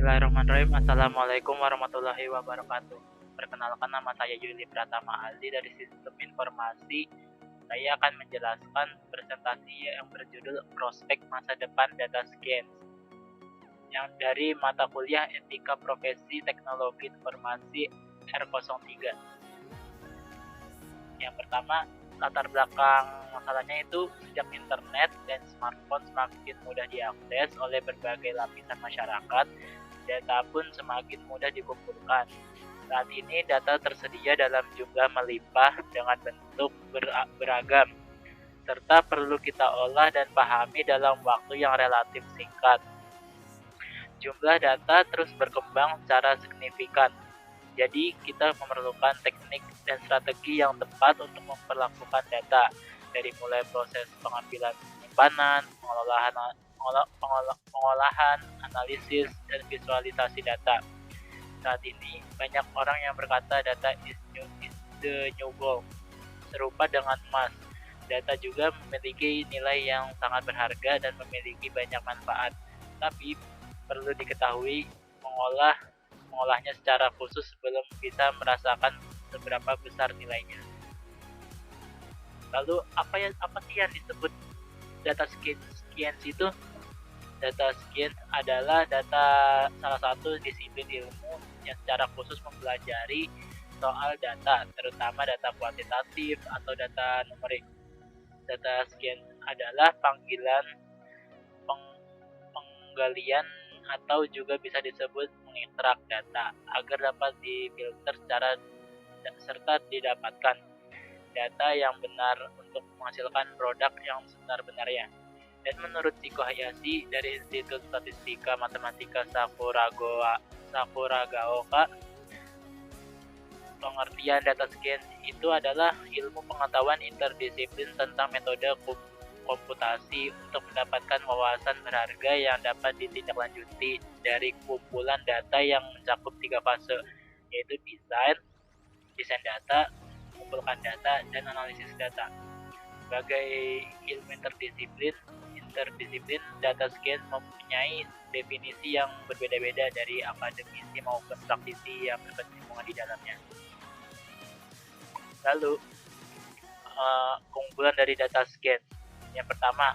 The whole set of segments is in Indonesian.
Bismillahirrahmanirrahim. Assalamualaikum warahmatullahi wabarakatuh. Perkenalkan, nama saya Yuli Pratama Aldi dari Sistem Informasi. Saya akan menjelaskan presentasi yang berjudul Prospek Masa Depan Data Science yang dari mata kuliah Etika Profesi Teknologi Informasi R03. Yang pertama, latar belakang masalahnya itu sejak internet dan smartphone semakin mudah diakses oleh berbagai lapisan masyarakat, data pun semakin mudah dikumpulkan. Saat ini data tersedia dalam jumlah melimpah dengan bentuk beragam, serta perlu kita olah dan pahami dalam waktu yang relatif singkat. Jumlah data terus berkembang secara signifikan, jadi kita memerlukan teknik dan strategi yang tepat untuk memperlakukan data, dari mulai proses pengambilan penyimpanan, pengolahan, analisis, dan visualisasi data. Saat ini, banyak orang yang berkata data is the new gold. Serupa dengan emas, data juga memiliki nilai yang sangat berharga dan memiliki banyak manfaat. Tapi, perlu diketahui mengolahnya secara khusus sebelum bisa merasakan seberapa besar nilainya. Lalu, apa sih yang disebut data science itu? Data science adalah salah satu disiplin ilmu yang secara khusus mempelajari soal data, terutama data kuantitatif atau data numerik. Data science adalah penggalian atau juga bisa disebut mengekstrak data agar dapat difilter serta didapatkan data yang benar untuk menghasilkan produk yang sebenar-benarnya. Dan menurut Chico Hayashi dari Institut Statistika Matematika Sakuragaoka, pengertian data science itu adalah ilmu pengetahuan interdisiplin tentang metode komputasi untuk mendapatkan wawasan berharga yang dapat ditindaklanjuti dari kumpulan data yang mencakup 3 fase, yaitu desain data, mengumpulkan data, dan analisis data. Sebagai ilmu interdisiplin, data science mempunyai definisi yang berbeda-beda dari akademisi maupun praktisi yang berkecimpung di dalamnya. Lalu, keunggulan dari data science. Yang pertama,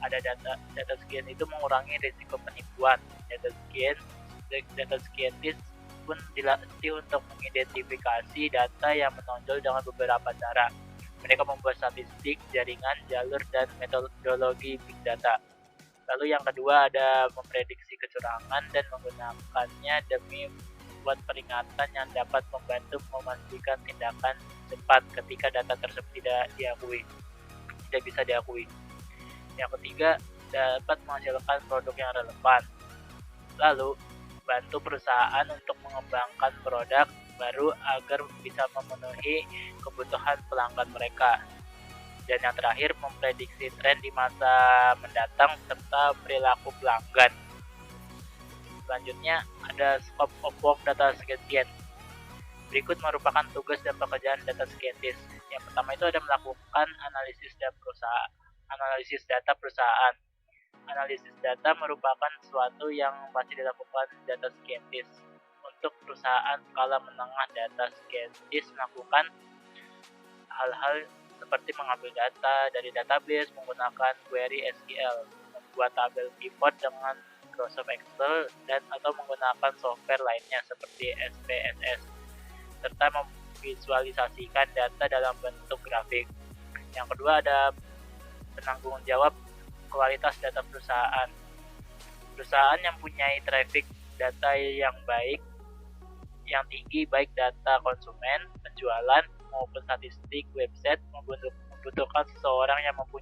ada data science itu mengurangi risiko penipuan. Data scientist pun dilatih untuk mengidentifikasi data yang menonjol dengan beberapa cara. Mereka membuat statistik, jaringan, jalur, dan metodologi big data. Lalu yang kedua ada memprediksi kecurangan dan menggunakannya demi membuat peringatan yang dapat membantu memastikan tindakan cepat ketika data tersebut tidak bisa diakui. Yang ketiga, dapat menghasilkan produk yang relevan. Lalu, bantu perusahaan untuk mengembangkan produk baru agar bisa memenuhi kebutuhan pelanggan mereka. Dan yang terakhir, memprediksi tren di masa mendatang serta perilaku pelanggan. Selanjutnya, ada scope of work data scientist. Berikut merupakan tugas dan pekerjaan data scientist. Yang pertama itu ada melakukan analisis data perusahaan. Analisis data merupakan sesuatu yang pasti dilakukan data scientist. Untuk perusahaan skala menengah, data scientist melakukan hal-hal seperti mengambil data dari database menggunakan query SQL, membuat tabel pivot dengan Microsoft Excel, dan atau menggunakan software lainnya seperti SPSS, serta memvisualisasikan data dalam bentuk grafik. Yang kedua ada penanggung jawab kualitas data perusahaan. Perusahaan yang mempunyai traffic data yang tinggi, baik data konsumen, penjualan, maupun statistik website, membutuhkan seseorang yang mampu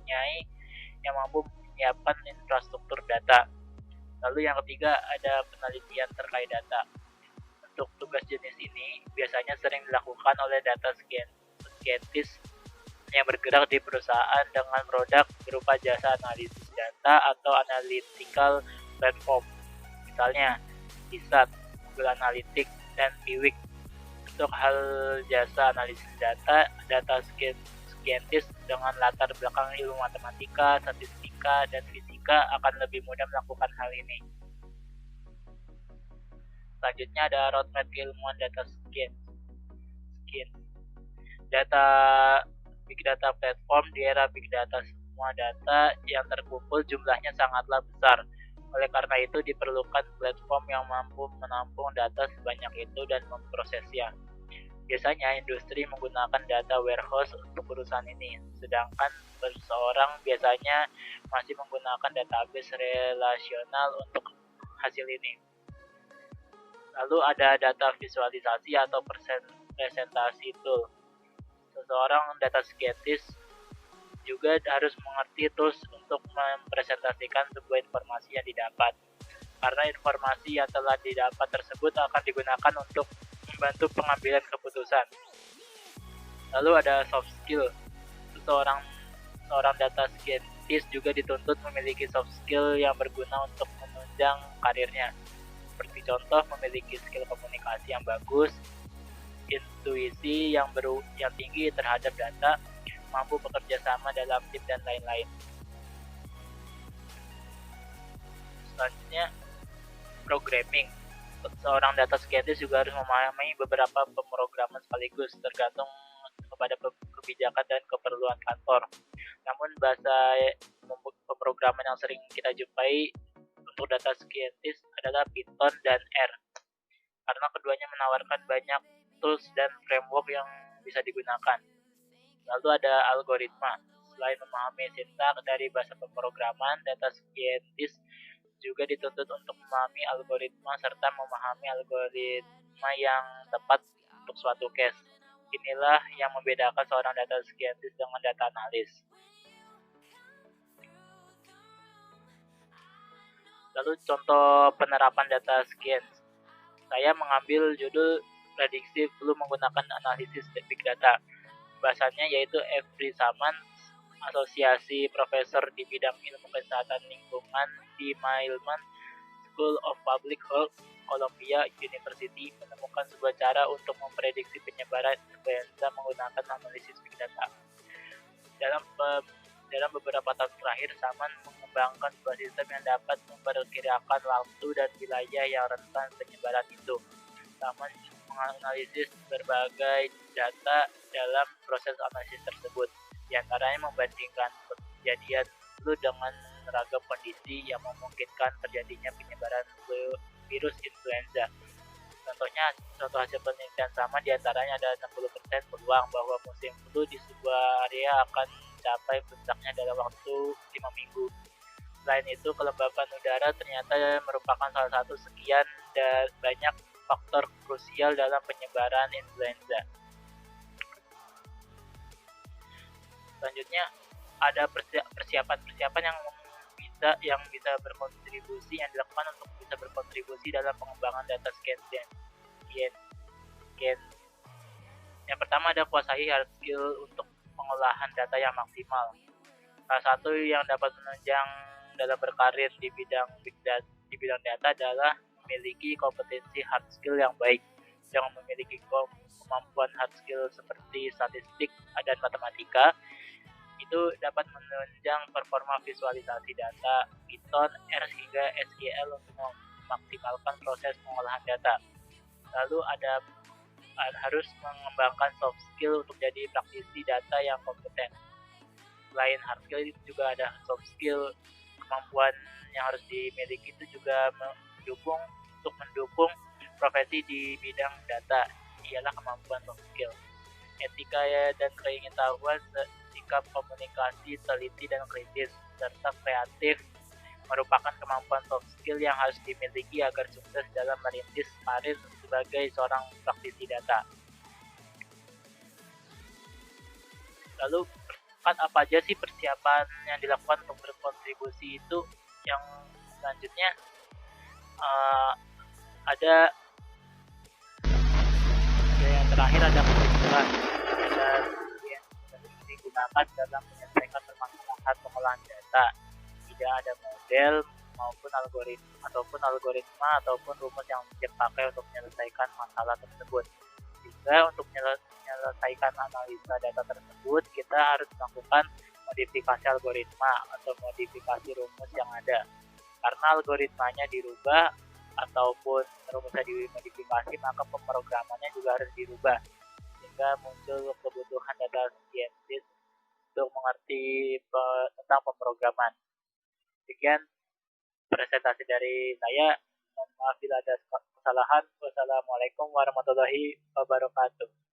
menyiapkan infrastruktur data. Lalu yang ketiga ada penelitian terkait data. Untuk tugas jenis ini biasanya sering dilakukan oleh data scientist yang bergerak di perusahaan dengan produk berupa jasa analisis data atau analytical platform. Misalnya, ISAT, Google Analytics, dan Piwik. Untuk hal jasa analisis data scientist dengan latar belakang ilmu matematika, statistika, dan fisika akan lebih mudah melakukan hal ini. Selanjutnya ada roadmap keilmuan data science. Data Big Data platform. Di era Big Data, semua data yang terkumpul jumlahnya sangatlah besar. Oleh karena itu diperlukan platform yang mampu menampung data sebanyak itu dan memprosesnya. Biasanya industri menggunakan data warehouse untuk urusan ini, sedangkan seseorang biasanya masih menggunakan database relasional untuk hasil ini. Lalu ada data visualisasi atau presentasi tool. Seseorang data scientist juga harus mengerti tools untuk mempresentasikan sebuah informasi yang didapat, karena informasi yang telah didapat tersebut akan digunakan untuk membantu pengambilan keputusan. Lalu ada soft skill. Seorang data scientist juga dituntut memiliki soft skill yang berguna untuk menunjang karirnya. Seperti contoh, memiliki skill komunikasi yang bagus, intuisi yang tinggi terhadap data, mampu bekerja sama dalam tim, dan lain-lain. Selanjutnya, programming. Seorang data scientist juga harus memahami beberapa pemrograman sekaligus, tergantung kepada kebijakan dan keperluan kantor. Namun bahasa pemrograman yang sering kita jumpai untuk data scientist adalah Python dan R, karena keduanya menawarkan banyak tools dan framework yang bisa digunakan. Lalu ada algoritma. Selain memahami sintaks dari bahasa pemrograman, data scientist juga dituntut untuk memahami algoritma serta memahami algoritma yang tepat untuk suatu case. Inilah yang membedakan seorang data scientist dengan data analis. Lalu contoh penerapan data science. Saya mengambil judul prediksi flu menggunakan analisis big data. Bahasanya yaitu Every Saman, asosiasi profesor di bidang ilmu kesehatan lingkungan di Mailman School of Public Health, Columbia University, menemukan sebuah cara untuk memprediksi penyebaran influenza menggunakan analisis big data. Dalam beberapa tahun terakhir, Saman mengembangkan sebuah sistem yang dapat memperkirakan waktu dan wilayah yang rentan penyebaran itu. Saman menganalisis berbagai data dalam proses analisis tersebut, di antaranya membandingkan kejadian flu dengan ragam kondisi yang memungkinkan terjadinya penyebaran virus influenza. Contoh hasil penelitian sama diantaranya ada 60% peluang bahwa musim flu di sebuah area akan mencapai puncaknya dalam waktu 5 minggu. Selain itu, kelembapan udara ternyata merupakan salah satu sekian dan banyak faktor krusial dalam penyebaran influenza. Selanjutnya ada persiapan yang bisa berkontribusi yang dilakukan untuk bisa berkontribusi dalam pengembangan data science. Yang pertama ada kuasai hard skill untuk pengolahan data yang maksimal. Salah satu yang dapat menunjang dalam berkarir di bidang data adalah memiliki kompetensi hard skill yang baik. Yang memiliki kemampuan hard skill seperti statistik dan matematika itu dapat menunjang performa visualisasi data, Python, R hingga SQL untuk memaksimalkan proses pengolahan data. Lalu harus mengembangkan soft skill untuk jadi praktisi data yang kompeten. Selain hard skill itu juga ada soft skill. Kemampuan yang harus dimiliki itu juga mendukung profesi di bidang data, ialah kemampuan soft skill. Etika dan keingintahuan, sikap komunikasi teliti dan kritis, serta kreatif merupakan kemampuan soft skill yang harus dimiliki agar sukses dalam merintis karir sebagai seorang praktisi data. Lalu apa aja sih persiapan yang dilakukan untuk berkontribusi itu? Yang selanjutnya ada yang terakhir ada kesimpulan yang digunakan dalam menyelesaikan permasalahan pengolahan data. Tidak ada model maupun algoritma ataupun rumus yang dipakai untuk menyelesaikan masalah tersebut. Sehingga untuk menyelesaikan analisa data tersebut, kita harus melakukan modifikasi algoritma atau modifikasi rumus yang ada. Karena algoritmanya dirubah, ataupun rumusnya dimodifikasi, maka pemrogramannya juga harus dirubah sehingga muncul kebutuhan data scientist untuk mengerti tentang pemrograman. Sekian presentasi dari saya. Mohon maaf bila ada kesalahan. Wassalamualaikum warahmatullahi wabarakatuh.